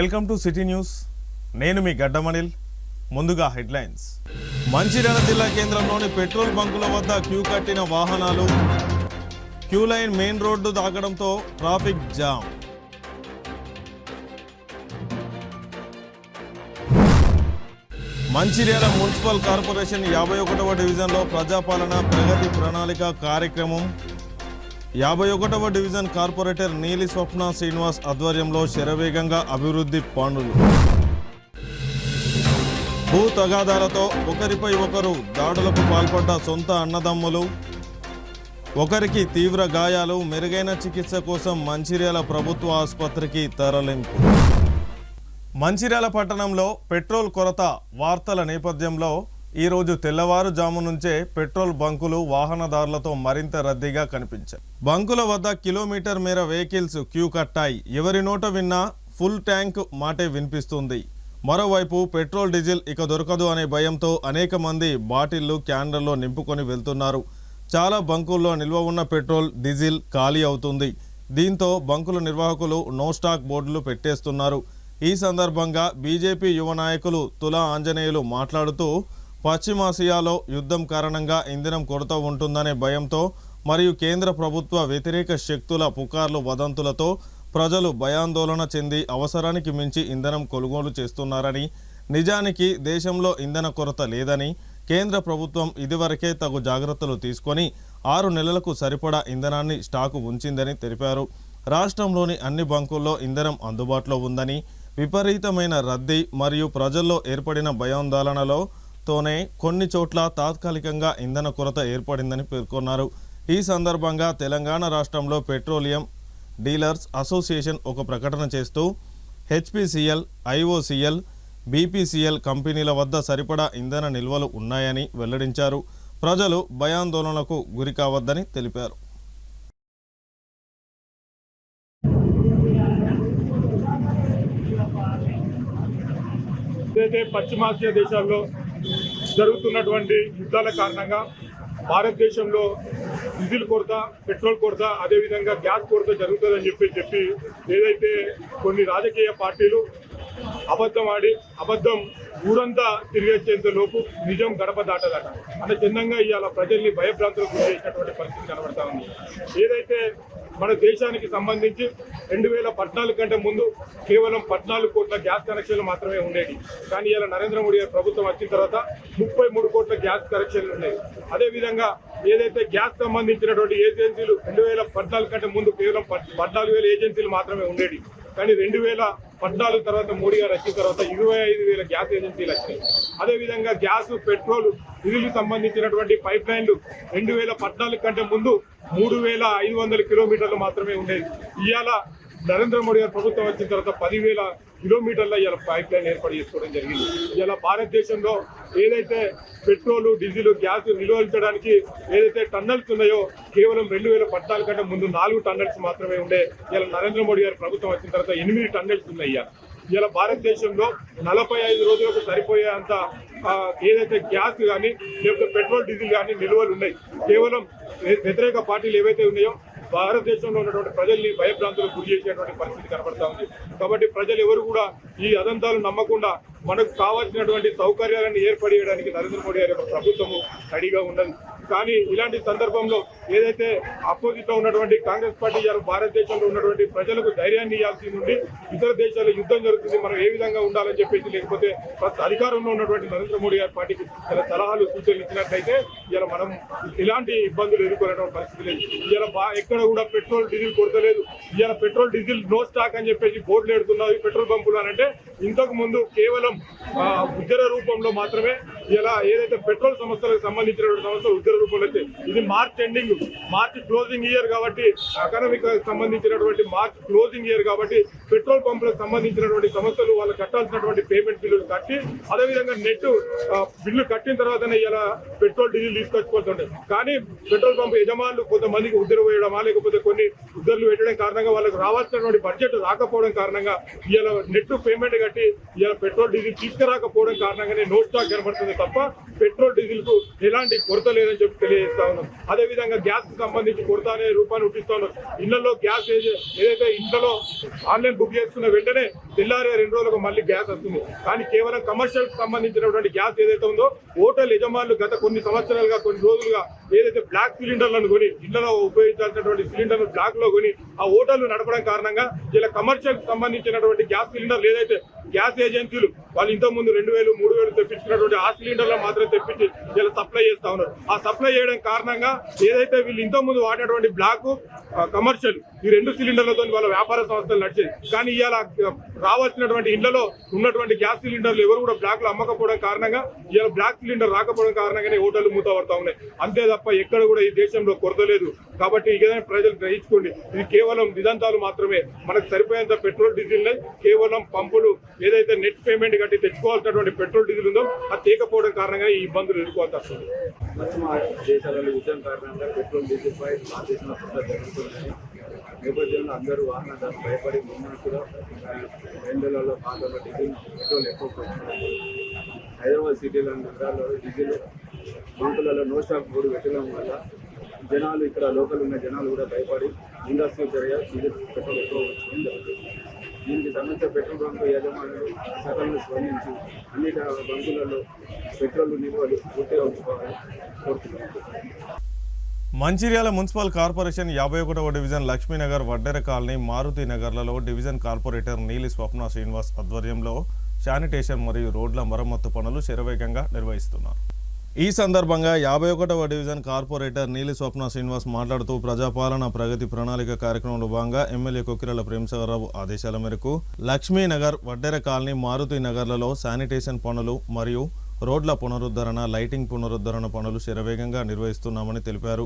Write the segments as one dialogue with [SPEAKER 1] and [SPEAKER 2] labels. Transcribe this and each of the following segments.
[SPEAKER 1] Welcome to city news. నేను మీ గడ్డమనిల్. ముందుగా headlines. Mancherial జిల్లా కేంద్రంలోని పెట్రోల్ బంకుల వద్ద క్యూ కట్టిన వాహనాలు. క్యూ లైన్ మెయిన్ రోడ్డు దాకడంతో traffic jam. Mancherial municipal corporation 51వ డివిజన్లో ప్రజాపాలన ప్రగతి ప్రణాళిక కార్యక్రమం. 51వ డివిజన్ కార్పొరేటర్ నీలి స్వప్న శ్రీనివాస్ ఆధ్వర్యంలో శరవేగంగా అభివృద్ధి పనులు. భూ తగాదాలతో ఒకరిపై ఒకరు దాడులకు పాల్పడ్డ సొంత అన్నదమ్ములు. ఒకరికి తీవ్ర గాయాలు. మెరుగైన చికిత్స కోసం మంచిర్యాల ప్రభుత్వ ఆసుపత్రికి తరలింపు. మంచిర్యాల పట్టణంలో పెట్రోల్ కొరత వార్తల నేపథ్యంలో ఈరోజు తెల్లవారుజాము నుంచే పెట్రోల్ బంకులు వాహనదారులతో మరింత రద్దీగా కనిపించాయి. బంకుల వద్ద కిలోమీటర్ మేర వెహికల్స్ క్యూ కట్టాయి. ఎవరి నోట విన్నా ఫుల్ ట్యాంక్ మాటే వినిపిస్తుంది. మరోవైపు పెట్రోల్ డీజిల్ ఇక దొరకదు అనే భయంతో అనేక మంది బాటిళ్లు క్యాన్లలో నింపుకొని వెళ్తున్నారు. చాలా బంకుల్లో నిల్వ ఉన్న పెట్రోల్ డీజిల్ ఖాళీ అవుతుంది. దీంతో బంకుల నిర్వాహకులు నో స్టాక్ బోర్డులు పెట్టేస్తున్నారు. ఈ సందర్భంగా బీజేపీ యువ నాయకులు తులా ఆంజనేయులు మాట్లాడుతూ పశ్చిమాసియాలో యుద్ధం కారణంగా ఇంధనం కొరత ఉంటుందనే భయంతో మరియు కేంద్ర ప్రభుత్వ వ్యతిరేక శక్తుల పుకార్లు వదంతులతో ప్రజలు భయాందోళన చెంది అవసరానికి మించి ఇంధనం కొనుగోలు చేస్తున్నారని, నిజానికి దేశంలో ఇంధన కొరత లేదని, కేంద్ర ప్రభుత్వం ఇదివరకే తగు జాగ్రత్తలు తీసుకొని 6 నెలలకు సరిపడా ఇంధనాన్ని స్టాకు ఉంచిందని తెలిపారు. రాష్ట్రంలోని అన్ని బంకుల్లో ఇంధనం అందుబాటులో ఉందని, విపరీతమైన రద్దీ మరియు ప్రజల్లో ఏర్పడిన భయాందోళనలతోనే కొన్ని చోట్ల తాత్కాలికంగా ఇంధన కొరత ఏర్పడిందని పేర్కొన్నారు. ఈ సందర్భంగా తెలంగాణ రాష్ట్రంలో పెట్రోలియం డీలర్స్ అసోసియేషన్ ఒక ప్రకటన చేస్తూ హెచ్పిసిఎల్, ఐఓసిఎల్, బీపీసీఎల్ కంపెనీల వద్ద సరిపడా ఇంధన నిల్వలు ఉన్నాయని వెల్లడించారు. ప్రజలు భయాందోళనలకు గురి కావద్దని తెలిపారు.
[SPEAKER 2] ఏదైతే పశ్చిమాసియా దేశాల్లో జరుగుతున్నటువంటి యుద్ధాల కారణంగా భారతదేశంలో డీజిల్ కొరత, పెట్రోల్ కొరత, అదేవిధంగా గ్యాస్ కొరత జరుగుతుందని చెప్పి ఏదైతే కొన్ని రాజకీయ పార్టీలు అబద్ధం ఆడి ఊరంతా తిరిగేసేంత లోపు నిజం గడప దాటదట అన్న చిన్నంగా ఇవాళ ప్రజల్ని భయభ్రాంతులకు గురి చేసినటువంటి పరిస్థితి కనబడతా ఉంది. ఏదైతే మన దేశానికి సంబంధించి 2014 కంటే ముందు కేవలం 14 కోట్ల గ్యాస్ కనెక్షన్లు మాత్రమే ఉండేవి. కానీ ఇలా నరేంద్ర మోడీ గారి ప్రభుత్వం వచ్చిన తర్వాత 33 కోట్ల గ్యాస్ కనెక్షన్లు ఉన్నాయి. అదేవిధంగా ఏదైతే గ్యాస్ సంబంధించినటువంటి ఏజెన్సీలు 2014 కంటే ముందు కేవలం 14,000 ఏజెన్సీలు మాత్రమే ఉండేవి. కానీ 2014 తర్వాత మోడీ గారు వచ్చిన తర్వాత 25,000 గ్యాస్ ఏజెన్సీలు వచ్చినాయి. అదేవిధంగా గ్యాస్, పెట్రోల్, డీజిల్ సంబంధించినటువంటి పైప్ లైన్లు 2014 కంటే ముందు 3,500 కిలోమీటర్లు మాత్రమే ఉండేది. ఇవాళ నరేంద్ర మోడీ గారు ప్రభుత్వం వచ్చిన తర్వాత 10,000 కిలోమీటర్ల ఇవాళ పైప్ లైన్ ఏర్పాటు చేసుకోవడం జరిగింది. ఇవాళ భారతదేశంలో ఏదైతే పెట్రోల్, డీజిల్, గ్యాస్ నిల్వల్చడానికి ఏదైతే టన్నల్స్ ఉన్నాయో కేవలం 2014 కంటే ముందు 4 టన్నల్స్ మాత్రమే ఉండే. ఇలా నరేంద్ర మోడీ గారి ప్రభుత్వం వచ్చిన తర్వాత 8 టన్నల్స్ ఉన్నాయి. ఇలా భారతదేశంలో 45 రోజులకు సరిపోయేంత ఏదైతే గ్యాస్ కానీ లేకపోతే పెట్రోల్, డీజిల్ కానీ నిల్వలు ఉన్నాయి. కేవలం వ్యతిరేక పార్టీలు ఏవైతే ఉన్నాయో భారతదేశంలో ఉన్నటువంటి ప్రజల్ని భయభ్రాంతులకు గురి చేసేటువంటి పరిస్థితి కనబడతా ఉంది. కాబట్టి ప్రజలు ఎవరు కూడా ఈ అదంతాలు నమ్మకుండా మనకు కావాల్సినటువంటి సౌకర్యాలను ఏర్పడేయడానికి నరేంద్ర మోడీ గారి ప్రభుత్వము రెడీగా ఉన్నది. కానీ ఇలాంటి సందర్భంలో ఏదైతే అపోజిట్ లో ఉన్నటువంటి కాంగ్రెస్ పార్టీ భారతదేశంలో ఉన్నటువంటి ప్రజలకు ధైర్యాన్ని ఇవ్వాల్సి నుండి ఇతర దేశాల్లో యుద్ధం జరుగుతుంది, మనం ఏ విధంగా ఉండాలని చెప్పేసి, లేకపోతే అధికారంలో ఉన్నటువంటి నరేంద్ర మోడీ గారి పార్టీకి చాలా సలహాలు, సూచనలు ఇచ్చినట్లయితే ఇలా మనం ఇలాంటి ఇబ్బందులు ఎదుర్కొనేటువంటి పరిస్థితి లేదు. ఇలా ఎక్కడ కూడా పెట్రోల్, డీజిల్ కొరతలేదు. ఇలా పెట్రోల్, డీజిల్ నో స్టాక్ అని చెప్పేసి బోర్డులు ఎడుతున్నారు పెట్రోల్ బంకులు అని. అంటే ఇంతకు ముందు కేవలం ఉద్యోగ రూపంలో మాత్రమే ఇలా ఏదైతే పెట్రోల్ సంస్థలకు సంబంధించినటువంటి సంస్థలు ఉద్యోగ రూపంలో అయితే ఇది మార్చ్ క్లోజింగ్ ఇయర్ కాబట్టి, ఎకనామిక్ సంబంధించినటువంటి మార్చ్ క్లోజింగ్ ఇయర్ కాబట్టి పెట్రోల్ పంపులకు సంబంధించినటువంటి సంస్థలు వాళ్ళు కట్టాల్సినటువంటి పేమెంట్ బిల్లులు కట్టి, అదేవిధంగా నెట్ బిల్లు కట్టిన తర్వాతనే ఇలా పెట్రోల్, డీజిల్ తీసుకొచ్చిపోతుండే. కానీ పెట్రోల్ పంపు యజమానులు కొంతమందికి ఉద్యోగం వేయడమా లేకపోతే కొన్ని ఉద్యోగులు పెట్టడం కారణంగా వాళ్ళకి రావాల్సినటువంటి బడ్జెట్ రాకపోవడం కారణంగా ఇలా నెట్ పేమెంట్ కట్టి ఇలా పెట్రోల్, డీజిల్ తీసుకురాకపోవడం కారణంగానే నో స్టాక్ కనబడుతుంది తప్ప పెట్రోల్, డీజిల్ కు ఎలాంటి కొరత లేదని చెప్పి తెలియజేస్తా ఉన్నాం. అదేవిధంగా గ్యాస్ కు సంబంధించి కొరత అనే రూపాన్ని ఉట్టిస్తా ఉన్నాం. ఇళ్లలో గ్యాస్ ఏదైతే ఇంట్లో ఆన్లైన్ బుక్ చేసుకున్న వెంటనే తెల్లారే 2 రోజులకు మళ్ళీ గ్యాస్ వస్తుంది. కానీ కేవలం కమర్షియల్ సంబంధించినటువంటి గ్యాస్ ఏదైతే ఉందో హోటల్ యజమానులు గత కొన్ని సంవత్సరాలుగా కొన్ని రోజులుగా ఏదైతే బ్లాక్ సిలిండర్లను కొని ఇళ్లలో ఉపయోగించాల్సినటువంటి సిలిండర్లు బ్లాక్ లో కొని ఆ హోటళ్లు నడపడం కారణంగా ఇలా కమర్షియల్ సంబంధించినటువంటి గ్యాస్ సిలిండర్లు ఏదైతే గ్యాస్ ఏజెన్సీలు వాళ్ళు ఇంతకు ముందు 2000, 3000 తెప్పించుకున్నటువంటి ఆ సిలిండర్లు మాత్రం తెప్పించి ఇలా సప్లై చేస్తా ఉన్నారు. ఆ సప్లై చేయడం కారణంగా ఏదైతే వీళ్ళు ఇంతకు ముందు వాడినటువంటి బ్లాక్ కమర్షియల్ ఈ 2 సిలిండర్లతో వాళ్ళ వ్యాపార సంస్థలు నడిచేది. కానీ ఇవాళ రావాల్సినటువంటి ఇళ్లలో ఉన్నటువంటి గ్యాస్ సిలిండర్లు ఎవరు కూడా బ్లాక్ లో అమ్మకపోవడం కారణంగా ఇవాళ బ్లాక్ సిలిండర్ రాకపోవడం కారణంగానే హోటళ్లు మూతపడతా ఉన్నాయి. అంతే తప్ప ఎక్కడ కూడా ఈ దేశంలో కొరత లేదు. కాబట్టి ఏదైనా ప్రజలు గ్రహించుకోండి, ఇది కేవలం నిదంతాలు మాత్రమే. మనకు సరిపోయేంత పెట్రోల్ డీజిల్ కేవలం పంపులు ఏదైతే నెట్ పేమెంట్ కట్టి తెచ్చుకోవాల్సినటువంటి పెట్రోల్ డీజిల్ ఉందో అది తీయకపోవడం కారణంగా ఈ ఇబ్బందులు ఎదుర్కోవాల్సి వస్తుంది.
[SPEAKER 3] పశ్చిమ దేశాలలో యుద్ధం కారణంగా పెట్రోల్ డీజిల్ పై భారతదేశంలో కొత్త జరుగుతుందని నేపథ్యంలో అందరూ వాహనదారులు భయపడి ఉన్నట్టుగా 2000 పాతలో డీజిల్ పెట్రోల్ ఎక్కువ కొనుక్కున్నారు. హైదరాబాద్ సిటీలో నగరాల్లో డీజిల్ బంకులలో నో స్టాక్ బోర్డు పెట్టడం వల్ల జనాలు ఇక్కడ లోకల్ ఉన్న జనాలు కూడా భయపడి ఇండస్ట్రియల్ చర్య డీజిల్ పెట్రోల్ ఎక్కువ వచ్చడం జరుగుతుంది. దీనికి సంబంధించిన పెట్రోల్ బంకు యాజమాన్యులు సకాలంలో స్పందించి అన్ని బంకులలో పెట్రోల్ నిల్వలు పూర్తిగా ఉంచుకోవాలని కోరుతున్నారు.
[SPEAKER 1] మంచిర్యాల మున్సిపల్ కార్పొరేషన్ 51వ డివిజన్ లక్ష్మీనగర్, వడ్డెర కాలనీ, మారుతి నగర్లలో డివిజన్ కార్పొరేటర్ నీలి స్వప్న శ్రీనివాస్ ఆధ్వర్యంలో శానిటేషన్ మరియు రోడ్ల మరమ్మత్తు పనులు శరవేగంగా నిర్వహిస్తున్నారు. ఈ సందర్భంగా 51వ డివిజన్ కార్పొరేటర్ నీలి స్వప్న శ్రీనివాస్ మాట్లాడుతూ ప్రజాపాలన ప్రగతి ప్రణాళిక కార్యక్రమంలో భాగంగా ఎమ్మెల్యే కొక్కిరాల ప్రేమసాగరరావు ఆదేశాల మేరకు లక్ష్మీనగర్, వడ్డెర కాలనీ, మారుతి నగర్లలో శానిటేషన్ పనులు మరియు రోడ్ల పునరుద్ధరణ, లైటింగ్ పునరుద్ధరణ పనులు శరవేగంగా నిర్వహిస్తున్నామని తెలిపారు.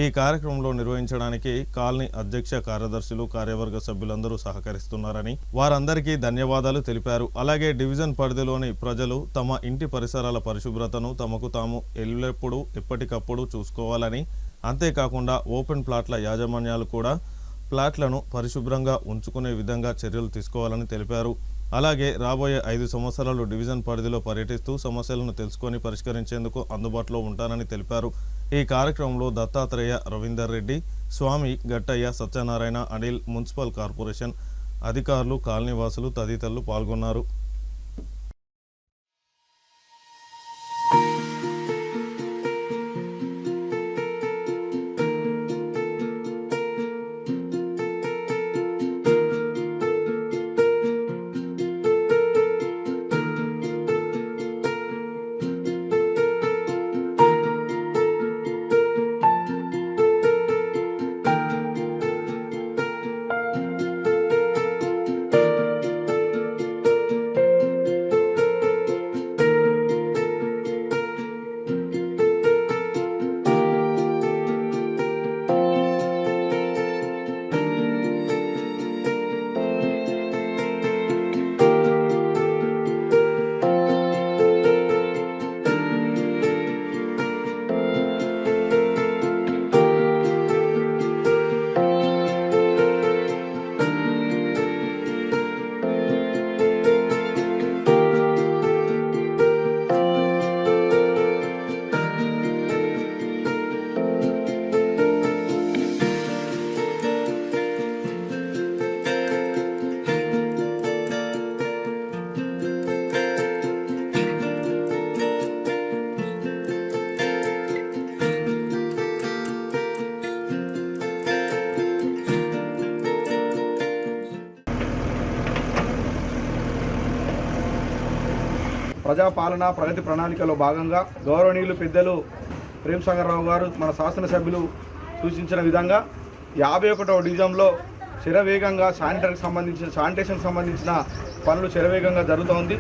[SPEAKER 1] ఈ కార్యక్రమంలో నిర్వహించడానికి కాలనీ అధ్యక్ష, కార్యదర్శులు, కార్యవర్గ సభ్యులందరూ సహకరిస్తున్నారని వారందరికీ ధన్యవాదాలు తెలిపారు. అలాగే డివిజన్ పరిధిలోని ప్రజలు తమ ఇంటి పరిసరాల పరిశుభ్రతను తమకు తాము ఎల్లప్పుడూ ఎప్పటికప్పుడు చూసుకోవాలని, అంతేకాకుండా ఓపెన్ ప్లాట్ల యాజమాన్యాలు కూడా ప్లాట్లను పరిశుభ్రంగా ఉంచుకునే విధంగా చర్యలు తీసుకోవాలని తెలిపారు. అలాగే రాబోయే 5 సంవత్సరాలు డివిజన్ పరిధిలో పర్యటిస్తూ సమస్యలను తెలుసుకొని పరిష్కరించేందుకు అందుబాటులో ఉంటానని తెలిపారు. ఈ కార్యక్రమంలో దత్తాత్రేయ, రవీందర్ రెడ్డి, స్వామి, గట్టయ్య, సత్యనారాయణ, అనిల్, మున్సిపల్ కార్పొరేషన్ అధికారులు, కాలనీవాసులు తదితరులు పాల్గొన్నారు.
[SPEAKER 4] ప్రజాపాలన ప్రగతి ప్రణాళికలో భాగంగా గౌరవనీయులు పెద్దలు ప్రేమసాగరరావు గారు మన శాసనసభ్యులు సూచించిన విధంగా 51వ డివిజన్లో శరవేగంగా శానిటేషన్ సంబంధించిన పనులు శరవేగంగా జరుగుతోంది.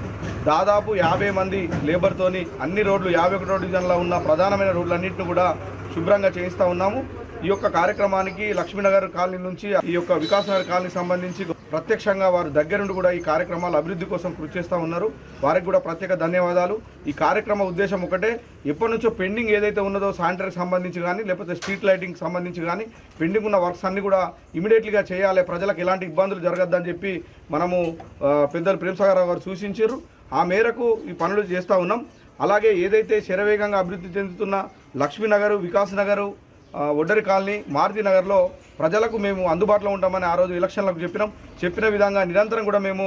[SPEAKER 4] దాదాపు 50 మంది లేబర్తోని అన్ని రోడ్లు 51వ డివిజన్లో ఉన్న ప్రధానమైన రోడ్లన్నింటినీ కూడా శుభ్రంగా చేయిస్తూ ఉన్నాము. ఈ యొక్క కార్యక్రమానికి లక్ష్మీనగర్ కాలనీ నుంచి ఈ యొక్క వికాసనగర్ కాలనీ సంబంధించి ప్రత్యక్షంగా వారు దగ్గరుండి కూడా ఈ కార్యక్రమాల అభివృద్ధి కోసం కృషి చేస్తూ ఉన్నారు. వారికి కూడా ప్రత్యేక ధన్యవాదాలు. ఈ కార్యక్రమ ఉద్దేశం ఒకటే, ఎప్పటి నుంచో పెండింగ్ ఏదైతే ఉన్నదో శానిటరీకి సంబంధించి కానీ లేకపోతే స్ట్రీట్ లైటింగ్ సంబంధించి కానీ పెండింగ్ ఉన్న వర్క్స్ అన్ని కూడా ఇమీడియట్గా చేయాలి, ప్రజలకు ఎలాంటి ఇబ్బందులు జరగద్దని చెప్పి మనము పెద్దలు ప్రేమసాగరరావు గారు సూచించారు. ఆ మేరకు ఈ పనులు చేస్తూ ఉన్నాం. అలాగే ఏదైతే శరవేగంగా అభివృద్ధి చెందుతున్న లక్ష్మీనగర్, వికాస్ నగరు, ఒడ్డరి కాలనీ, మారుతి నగర్లో ప్రజలకు మేము అందుబాటులో ఉంటామని ఆ రోజు ఎలక్షన్లకు చెప్పిన విధంగా నిరంతరం కూడా మేము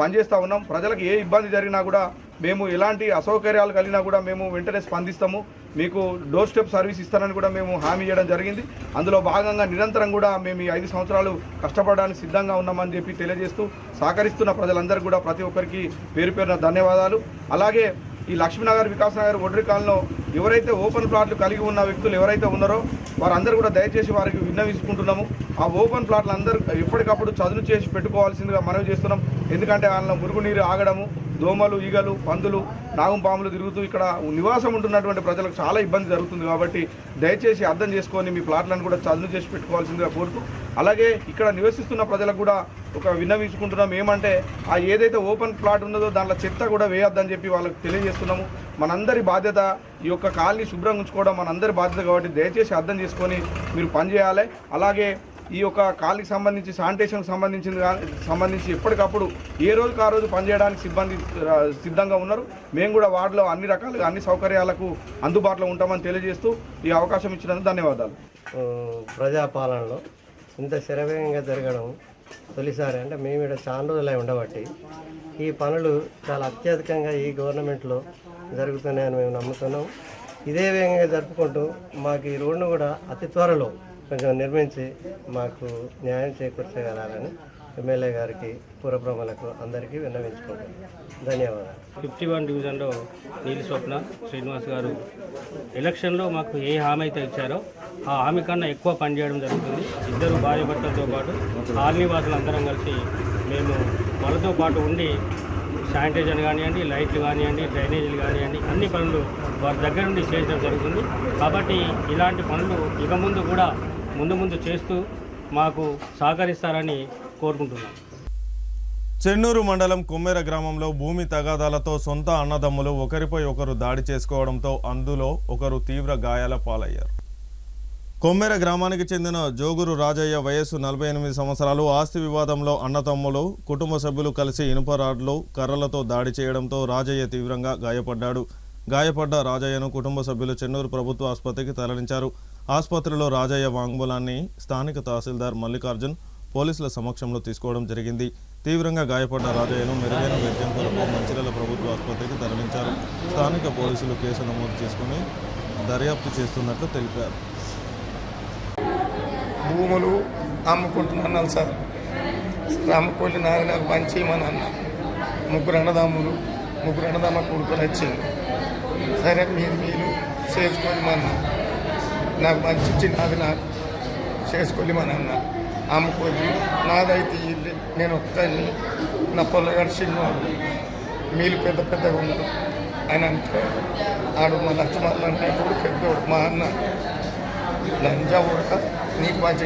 [SPEAKER 4] పనిచేస్తూ ఉన్నాం. ప్రజలకు ఏ ఇబ్బంది జరిగినా కూడా మేము ఎలాంటి అసౌకర్యాలు కలిగినా కూడా మేము వెంటనే స్పందిస్తాము. మీకు డోర్ స్టెప్ సర్వీస్ ఇస్తానని కూడా మేము హామీ ఇవ్వడం జరిగింది. అందులో భాగంగా నిరంతరం కూడా మేము ఈ 5 సంవత్సరాలు కష్టపడడానికి సిద్ధంగా ఉన్నామని చెప్పి తెలియజేస్తూ సహకరిస్తున్న ప్రజలందరికీ కూడా ప్రతి ఒక్కరికి పేరు పేరున ధన్యవాదాలు. అలాగే ఈ లక్ష్మీనగర్, వికాస్ నగర్, ఒడ్రి కాలనీలో ఎవరైతే ఓపెన్ ప్లాట్లు కలిగి ఉన్న వ్యక్తులు ఎవరైతే ఉన్నారో వారందరూ కూడా దయచేసి వారికి విన్నవించుకుంటున్నాము. ఆ ఓపెన్ ప్లాట్లు అందరూ ఎప్పటికప్పుడు చదును చేసి పెట్టుకోవాల్సిందిగా మనవి చేస్తున్నాం. ఎందుకంటే వాళ్ళ మురుగునీరు ఆగడము, దోమలు, ఈగలు, పందులు, నాగుపాములు తిరుగుతూ ఇక్కడ నివాసం ఉంటున్నటువంటి ప్రజలకు చాలా ఇబ్బంది జరుగుతుంది. కాబట్టి దయచేసి అర్థం చేసుకొని మీ ప్లాట్లను కూడా చదును చేసి పెట్టుకోవాల్సిందిగా కోరుతూ, అలాగే ఇక్కడ నివసిస్తున్న ప్రజలకు కూడా ఒక విన్నవించుకుంటున్నాం. ఏమంటే ఆ ఏదైతే ఓపెన్ ప్లాట్ ఉన్నదో దాంట్లో చెత్త కూడా వేయొద్దని చెప్పి వాళ్ళకి తెలియజేస్తున్నాము. మనందరి బాధ్యత ఈ యొక్క కాలనీ శుభ్రంగా ఉంచుకోవడం మనందరి బాధ్యత. కాబట్టి దయచేసి అర్థం చేసుకొని మీరు పనిచేయాలి. అలాగే ఈ యొక్క కాలనీకి సంబంధించి శానిటేషన్కి సంబంధించి ఎప్పటికప్పుడు ఏ రోజుకి ఆ రోజు పనిచేయడానికి సిద్ధంగా ఉన్నారు. మేము కూడా వార్డులో అన్ని రకాలుగా అన్ని సౌకర్యాలకు అందుబాటులో ఉంటామని తెలియజేస్తూ ఈ అవకాశం ఇచ్చినందుకు ధన్యవాదాలు.
[SPEAKER 5] ప్రజాపాలనలో ఇంత శరవేగంగా జరగడం తొలిసారి. అంటే మేము ఇక్కడ చాలా రోజులై ఉండబట్టి ఈ పనులు చాలా అత్యధికంగా ఈ గవర్నమెంట్లో జరుగుతున్నాయని మేము నమ్ముతున్నాం. ఇదే వేగంగా జరుపుకుంటూ మాకు ఈ రోడ్డును కూడా అతి త్వరలో కొంచెం నిర్మించి మాకు న్యాయం చేకూర్చగలాలని ఎమ్మెల్యే గారికి, పురప్రములకు అందరికీ విన్నవించుకుంటాం. ధన్యవాదాలు.
[SPEAKER 6] 51 డివిజన్లో నీలి స్వప్న శ్రీనివాస్ గారు ఎలక్షన్లో మాకు ఏ హామీ అయితే ఇచ్చారో ఆ హామీ కన్నా ఎక్కువ పనిచేయడం జరుగుతుంది. ఇద్దరు భార్య భర్తలతో పాటు కాలనీ వాసులందరం కలిసి మేము వాళ్ళతో పాటు ఉండి శానిటైజర్ కానివ్వండి, లైట్లు కానివ్వండి, డ్రైనేజీలు కానివ్వండి, అన్ని పనులు వారి దగ్గర నుండి చేయడం జరుగుతుంది. కాబట్టి ఇలాంటి పనులు ఇక ముందు కూడా ముందు చేస్తూ మాకు సహకరిస్తారని కోరుకుంటున్నాం.
[SPEAKER 1] చెన్నూరు మండలం కొమ్మెర గ్రామంలో భూమి తగాదాలతో సొంత అన్నదమ్ములు ఒకరిపై ఒకరు దాడి చేసుకోవడంతో అందులో ఒకరు తీవ్ర గాయాల పాలయ్యారు. కొమ్మెర గ్రామానికి చెందిన జోగురు రాజయ్య వయస్సు 48 సంవత్సరాలు. ఆస్తి వివాదంలో అన్నతమ్ములు, కుటుంబ సభ్యులు కలిసి ఇనుప రాడ్లు, కర్రలతో దాడి చేయడంతో రాజయ్య తీవ్రంగా గాయపడ్డాడు. గాయపడ్డ రాజయ్యను కుటుంబ సభ్యులు చెన్నూరు ప్రభుత్వ ఆసుపత్రికి తరలించారు. ఆసుపత్రిలో రాజయ్య వాంగ్మూలాన్ని స్థానిక తహసీల్దార్ మల్లికార్జున్ పోలీసుల సమక్షంలో తీసుకోవడం జరిగింది. తీవ్రంగా గాయపడ్డ రాజయ్యను మెరుగైన వైద్యం కొరకు మంచిర్యాల ప్రభుత్వ ఆసుపత్రికి తరలించారు. స్థానిక పోలీసులు కేసు నమోదు చేసుకుని దర్యాప్తు చేస్తున్నట్లు తెలిపారు.
[SPEAKER 7] భూములు అమ్ముకుంటున్నాను సార్. అమ్ముకొని నాకు మంచి మన అన్న ముగ్గురు అన్నదమ్మ కొడుకుని వచ్చింది. సరే మీరు చేసుకొని మన నాకు మంచి ఇచ్చింది, అది నాకు చేసుకొని మన అన్న అమ్ముకొని నాదైతే ఇల్లు. నేను ఒక్కడిని, నా పొల్లగాడు చిన్నవాడు, మీలు పెద్దగా ఉన్నారు. ఆయన అంటే ఆడు మా లక్ష్మణ్ అనేటప్పుడు పెద్దోడు. మా అన్న లంజా ఉడక నీకు మంచి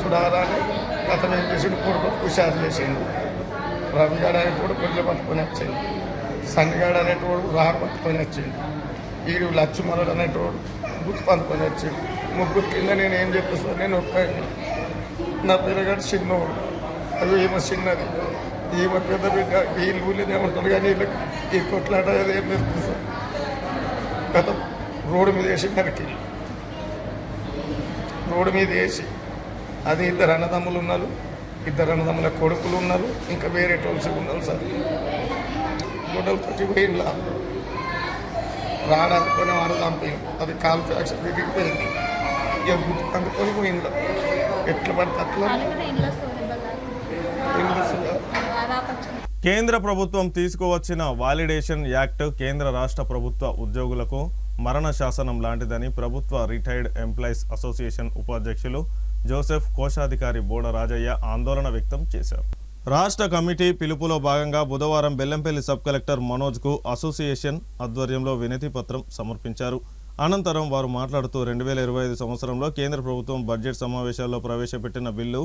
[SPEAKER 7] చూడాలని గతం ఏం చేసిండు, కొడుకు హుషారు చేసిండు. రవిగాడు అనేటోడు గుడ్లు పట్టుకొని వచ్చిండు. సన్నిగాడు అనేటోడు రాడు పట్టుకొని వచ్చిండు. వీడు లక్ష్మణుడు అనేటోడు గుర్తు పందుకొని వచ్చిండు. ముగ్గురు కింద నేను ఏం చెప్పేస్తాను, నేను ఒక్కడిని. నా పిల్లగాడు చిన్నోడు, అది ఈమె చిన్నది, ఈమె పెద్ద బిడ్డ. వీళ్ళు ఊళ్ళోనే ఉంటారు కానీ వీళ్ళకి ఈ కొట్లాట ఏం నేర్పిస్తారు. గత రోడ్డు మీద వేసి నరికి, రోడ్డు మీద వేసి అది ఇద్దరు అన్నదమ్ములు ఉన్నారు, ఇద్దరు అన్నదమ్ముల కొడుకులు ఉన్నారు, ఇంకా వేరే టోల్స్ ఉన్నారు సార్. గొడవలు తట్టి పోయిందా రాడనుకొని వాడు చంపింది. అది కాలు ఫ్యాక్షన్ తిరిగిపోయింది. ఇక గుర్తు అందుకొని పోయిందా ఎట్లా పడితే అట్లా.
[SPEAKER 1] కేంద్ర ప్రభుత్వం తీసుకువచ్చిన వాలిడేషన్ యాక్ట్ కేంద్ర రాష్ట్ర ప్రభుత్వ ఉద్యోగులకు మరణ శాసనం లాంటిదని ప్రభుత్వ రిటైర్డ్ ఎంప్లాయీస్ అసోసియేషన్ ఉపాధ్యక్షులు జోసెఫ్, కోశాధికారి బోడ రాజయ్య ఆందోళన వ్యక్తం చేశారు. రాష్ట్ర కమిటీ పిలుపులో భాగంగా బుధవారం బెల్లంపల్లి సబ్ కలెక్టర్ మనోజ్కు అసోసియేషన్ ఆధ్వర్యంలో వినతి పత్రం సమర్పించారు. అనంతరం వారు మాట్లాడుతూ 2025 సంవత్సరంలో కేంద్ర ప్రభుత్వం బడ్జెట్ సమావేశాల్లో ప్రవేశపెట్టిన బిల్లు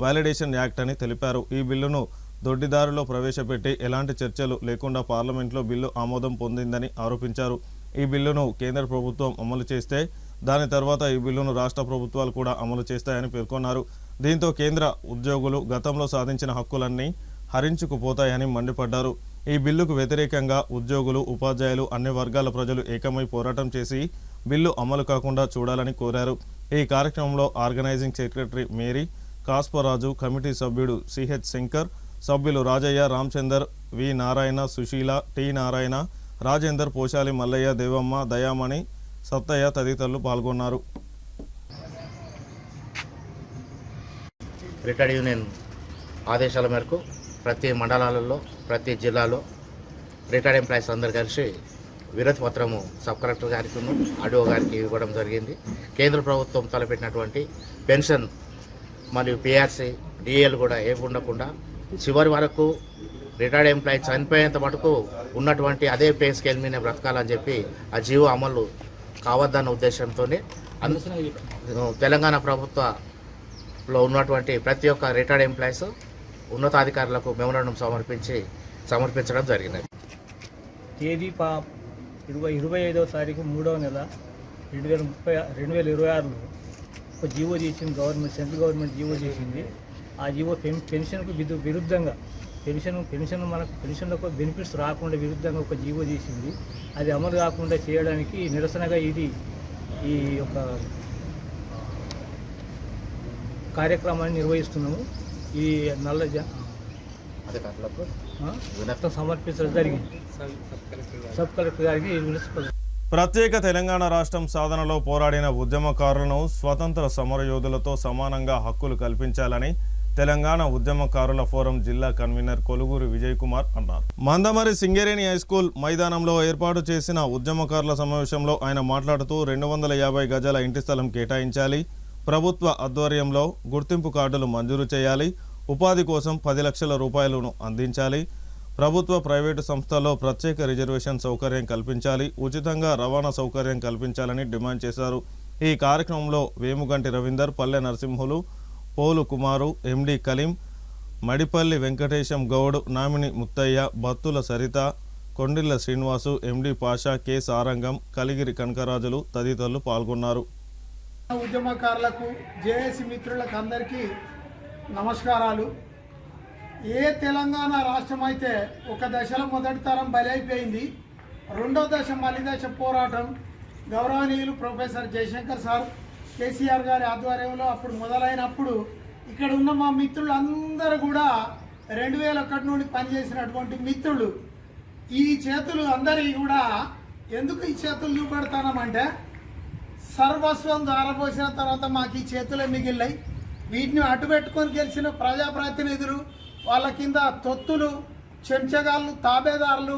[SPEAKER 1] వాలిడేషన్ యాక్ట్ అని తెలిపారు. ఈ బిల్లును దొడ్డిదారిలో ప్రవేశపెట్టి ఎలాంటి చర్చలు లేకుండా పార్లమెంట్లో బిల్లు ఆమోదం పొందిందని ఆరోపించారు. ఈ బిల్లును కేంద్ర ప్రభుత్వం అమలు చేస్తే దాని తర్వాత ఈ బిల్లును రాష్ట్ర ప్రభుత్వాలు కూడా అమలు చేస్తాయని పేర్కొన్నారు. దీంతో కేంద్ర ఉద్యోగులు గతంలో సాధించిన హక్కులన్నీ హరించుకుపోతాయని మండిపడ్డారు. ఈ బిల్లుకు వ్యతిరేకంగా ఉద్యోగులు, ఉపాధ్యాయులు, అన్ని వర్గాల ప్రజలు ఏకమై పోరాటం చేసి బిల్లు అమలు కాకుండా చూడాలని కోరారు. ఈ కార్యక్రమంలో ఆర్గనైజింగ్ సెక్రటరీ మేరీ, కాస్పరాజు, కమిటీ సభ్యుడు సిహెచ్ శంకర్, సభ్యులు రాజయ్య, రామచందర్, వి నారాయణ, సుశీల, టి నారాయణ, రాజేందర్, పోశాలి మల్లయ్య, దేవమ్మ, దయామణి, సత్తయ్య తదితరులు పాల్గొన్నారు.
[SPEAKER 8] రిటైర్డ్ యూనియన్ ఆదేశాల మేరకు ప్రతి మండలాలలో, ప్రతి జిల్లాలో రిటైర్డ్ ఎంప్లాయీస్ అందరు కలిసి వినతి పత్రము సబ్ కలెక్టర్ గారికి, ఆర్డీఓ గారికి ఇవ్వడం జరిగింది. కేంద్ర ప్రభుత్వం తలపెట్టినటువంటి పెన్షన్ మరియు పిఆర్సీ, డిఏలు కూడా ఏమి ఉండకుండా చివరి వరకు రిటైర్డ్ ఎంప్లాయీ చనిపోయేంత మటుకు ఉన్నటువంటి అదే పే స్కేల్ మీద బ్రతకాలని చెప్పి ఆ జీవో అమలు కావద్దన్న ఉద్దేశంతోనే తెలంగాణ ప్రభుత్వంలో ఉన్నటువంటి ప్రతి ఒక్క రిటైర్డ్ ఎంప్లాయీస్ ఉన్నతాధికారులకు మెమోరాండం సమర్పించడం జరిగింది.
[SPEAKER 9] తేదీ 25వ తారీఖు 3వ నెల 2026లో ఒక జీవో చేసింది గవర్నమెంట్, సెంట్రల్ గవర్నమెంట్ జీవో చేసింది. ఆ జీవో పెన్షన్కు విరుద్ధంగా పెన్షన్లకు బెనిఫిట్స్ రాకుండా విరుద్ధంగా ఒక జీవో చేసింది. అది అమలు కాకుండా చేయడానికి నిరసనగా ఈ యొక్క కార్యక్రమాన్ని నిర్వహిస్తున్నాము. ఈ నల్ల
[SPEAKER 8] అధికారులకు
[SPEAKER 9] సమర్పించడం జరిగింది. సబ్ కలెక్టర్ గారికి
[SPEAKER 1] ప్రత్యేక తెలంగాణ రాష్ట్రం సాధనలో పోరాడిన ఉద్యమకారులను స్వతంత్ర సమరయోధులతో సమానంగా హక్కులు కల్పించాలని తెలంగాణ ఉద్యమకారుల ఫోరం జిల్లా కన్వీనర్ కొలుగూరి విజయ్ కుమార్ అన్నారు. మందమరి సింగరేణి హైస్కూల్ మైదానంలో ఏర్పాటు చేసిన ఉద్యమకారుల సమావేశంలో ఆయన మాట్లాడుతూ 250 గజాల ఇంటి స్థలం కేటాయించాలి, ప్రభుత్వ ఆధ్వర్యంలో గుర్తింపు కార్డులు మంజూరు చేయాలి, ఉపాధి కోసం 10 లక్షల రూపాయలను అందించాలి, ప్రభుత్వ ప్రైవేటు సంస్థల్లో ప్రత్యేక రిజర్వేషన్ సౌకర్యం కల్పించాలి, ఉచితంగా రవాణా సౌకర్యం కల్పించాలని డిమాండ్ చేశారు. ఈ కార్యక్రమంలో వేముగంటి రవీందర్, పల్లె నరసింహులు, పోలు కుమారు, ఎండి కలీం, మడిపల్లి వెంకటేశం గౌడ్, నామిని ముత్తయ్య, బత్తుల సరిత, కొండిల్ల శ్రీనివాసు, ఎండి పాషా, కె సారంగం, కలిగిరి కనకరాజులు తదితరులు పాల్గొన్నారు.
[SPEAKER 10] ఉద్యమకారులకు, జేఏసీ మిత్రులకు అందరికీ నమస్కారాలు. ఏ తెలంగాణ రాష్ట్రం అయితే ఒక దశలో మొదటి తరం బలైపోయింది, రెండో దశ మలి దశ పోరాటం గౌరవనీయులు ప్రొఫెసర్ జయశంకర్ సార్, కేసీఆర్ గారి ఆధ్వర్యంలో అప్పుడు మొదలైనప్పుడు ఇక్కడ ఉన్న మా మిత్రులందరూ కూడా 2001 నుండి పనిచేసినటువంటి మిత్రులు. ఈ చేతులు అందరికీ కూడా ఎందుకు ఈ చేతులు చూపెడతామంటే, సర్వస్వం దారపోసిన తర్వాత మాకు ఈ చేతులే మిగిలినాయి. వీటిని అడ్డుపెట్టుకొని గెలిచిన ప్రజాప్రతినిధులు, వాళ్ళ కింద తొత్తులు, చెంచగాళ్ళు, తాబేదారులు,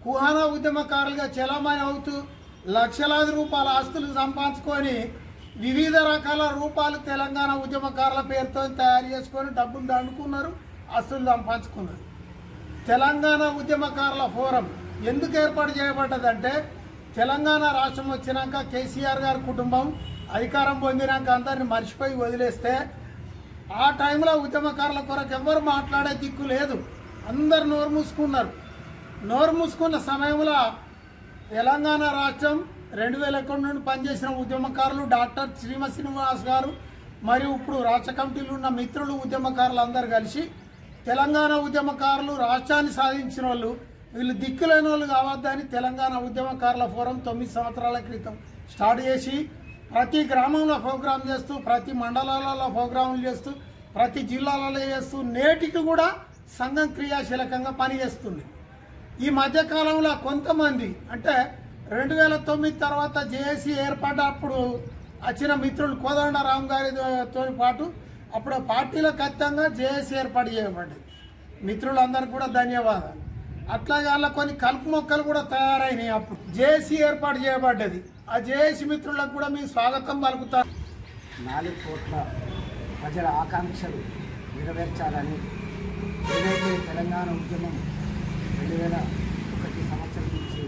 [SPEAKER 10] కుహానా ఉద్యమకారులుగా చెలామణి అవుతూ లక్షలాది రూపాయల ఆస్తులు సంపాదించుకొని వివిధ రకాల రూపాలు తెలంగాణ ఉద్యమకారుల పేరుతో తయారు చేసుకొని డబ్బులు దండుకున్నారు, ఆస్తులు సంపాదించుకున్నారు. తెలంగాణ ఉద్యమకారుల ఫోరం ఎందుకు ఏర్పాటు చేయబడ్డదంటే, తెలంగాణ రాష్ట్రం వచ్చినాక కేసీఆర్ గారి కుటుంబం అధికారం పొందినాక అందరిని మర్చిపోయి వదిలేస్తే, ఆ టైంలో ఉద్యమకారుల కొరకు ఎవరు మాట్లాడే దిక్కు లేదు, అందరు నోరు మూసుకున్నారు. నోరు మూసుకున్న సమయంలో తెలంగాణ రాష్ట్రం 2001 నుండి పనిచేసిన ఉద్యమకారులు డాక్టర్ శ్రీనివాస్ గారు మరియు ఇప్పుడు రాష్ట్ర కమిటీలు ఉన్న మిత్రులు ఉద్యమకారులు అందరు కలిసి తెలంగాణ ఉద్యమకారులు రాష్ట్రాన్ని సాధించిన వాళ్ళు, వీళ్ళు దిక్కులేని వాళ్ళు కావద్దని తెలంగాణ ఉద్యమకారుల ఫోరం 9 సంవత్సరాల క్రితం స్టార్ట్ చేసి ప్రతి గ్రామంలో ప్రోగ్రాం చేస్తూ, ప్రతి మండలాలలో ప్రోగ్రాములు చేస్తూ, ప్రతి జిల్లాలలో చేస్తూ నేటికి కూడా సంఘం క్రియాశీలకంగా పనిచేస్తుంది. ఈ మధ్యకాలంలో కొంతమంది అంటే 2009 తర్వాత జేఏసీ ఏర్పడ్డప్పుడు వచ్చిన మిత్రులు కోదండరాం గారితో పాటు అప్పుడు పార్టీలకు ఖచ్చితంగా జేఏసీ ఏర్పాటు చేయబడ్డది. మిత్రులందరికీ కూడా ధన్యవాదాలు. అట్లాగే అలా కొన్ని కలుపు మొక్కలు కూడా తయారైనాయి. అప్పుడు జేఏసీ ఏర్పాటు చేయబడ్డది. ఆ జేఏసీ మిత్రులకు కూడా మీ స్వాగతం పలుకుతారు.
[SPEAKER 11] 4 కోట్ల ప్రజల ఆకాంక్షలు నెరవేర్చాలని ఏదైతే తెలంగాణ ఉద్యమం 2001 సంవత్సరం నుంచి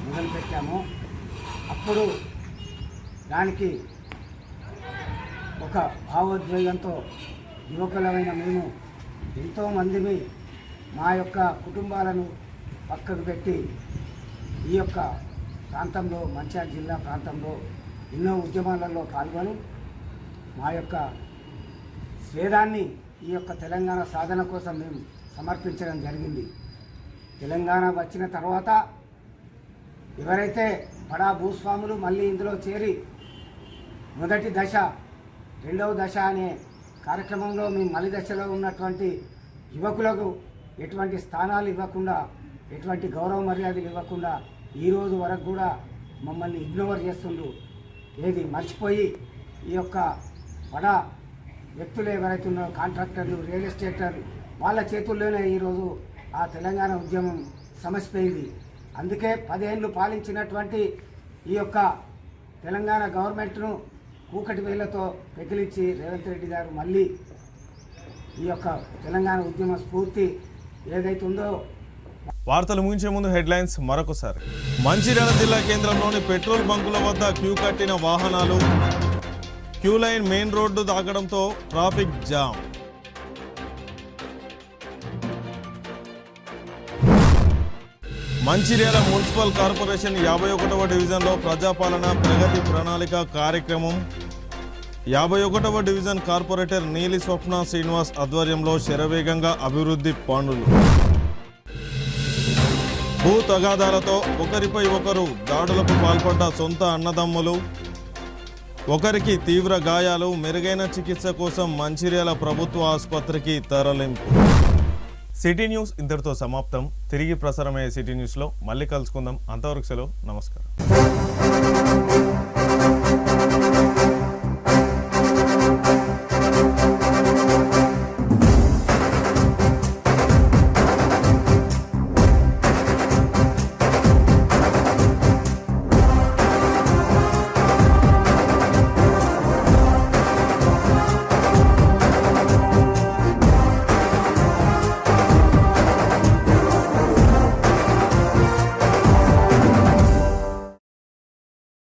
[SPEAKER 11] మొదలుపెట్టామో, అప్పుడు దానికి ఒక భావోద్వేగంతో యువకులమైన మేము ఎంతోమందిని మా యొక్క కుటుంబాలను పక్కకు పెట్టి ఈ యొక్క ప్రాంతంలో, మంచిర్యాల జిల్లా ప్రాంతంలో ఎన్నో ఉద్యమాలలో పాల్గొని మా యొక్క స్వేదాన్ని ఈ యొక్క తెలంగాణ సాధన కోసం మేము సమర్పించడం జరిగింది. తెలంగాణ వచ్చిన తర్వాత ఎవరైతే బడా భూస్వాములు మళ్ళీ ఇందులో చేరి మొదటి దశ రెండవ దశ అనే కార్యక్రమంలో మేము మలి దశలో ఉన్నటువంటి యువకులకు ఎటువంటి స్థానాలు ఇవ్వకుండా ఎటువంటి గౌరవ మర్యాదలు ఇవ్వకుండా ఈరోజు వరకు కూడా మమ్మల్ని ఇగ్నోర్ చేస్తుండ్రు. ఏది మర్చిపోయి ఈ యొక్క బడా వ్యక్తులు ఎవరైతే ఉన్నారో కాంట్రాక్టర్లు, రియల్ ఎస్టేటర్లు, వాళ్ళ చేతుల్లోనే ఈరోజు ఆ తెలంగాణ ఉద్యమం సమసిపోయింది. అందుకే 10 ఏళ్ళు పాలించినటువంటి ఈ యొక్క తెలంగాణ గవర్నమెంట్ను కూకటి వేళ్లతో పెకిలించి రేవంత్ రెడ్డి గారు మళ్ళీ ఈ యొక్క తెలంగాణ ఉద్యమ స్ఫూర్తి ఏదైతే ఉందో.
[SPEAKER 1] వార్తలు ముగించే ముందు హెడ్లైన్స్ మరొకసారి. మంచిర్యాల జిల్లా కేంద్రంలోని పెట్రోల్ బంకుల వద్ద క్యూ కట్టిన వాహనాలు, క్యూ లైన్ మెయిన్ రోడ్డు దాకడంతో traffic jam. Mancherial municipal corporation 51వ డివిజన్లో ప్రజాపాలన ప్రగతి ప్రణాళిక కార్యక్రమం. 51వ డివిజన్ కార్పొరేటర్ నీలి స్వప్న శ్రీనివాస్ ఆధ్వర్యంలో శరవేగంగా అభివృద్ధి పనులు. భూ తగాదాలతో ఒకరిపై ఒకరు దాడులకు పాల్పడ్డ సొంత అన్నదమ్ములు, ఒకరికి తీవ్ర గాయాలు, మెరుగైన చికిత్స కోసం మంచిర్యాల ప్రభుత్వ ఆసుపత్రికి తరలింపు. సిటీ న్యూస్ ఇంతటితో సమాప్తం. తిరిగి ప్రసారమయ్యే సిటీ న్యూస్లో మళ్ళీ కలుసుకుందాం. అంతవరకు సెలవు. నమస్కారం.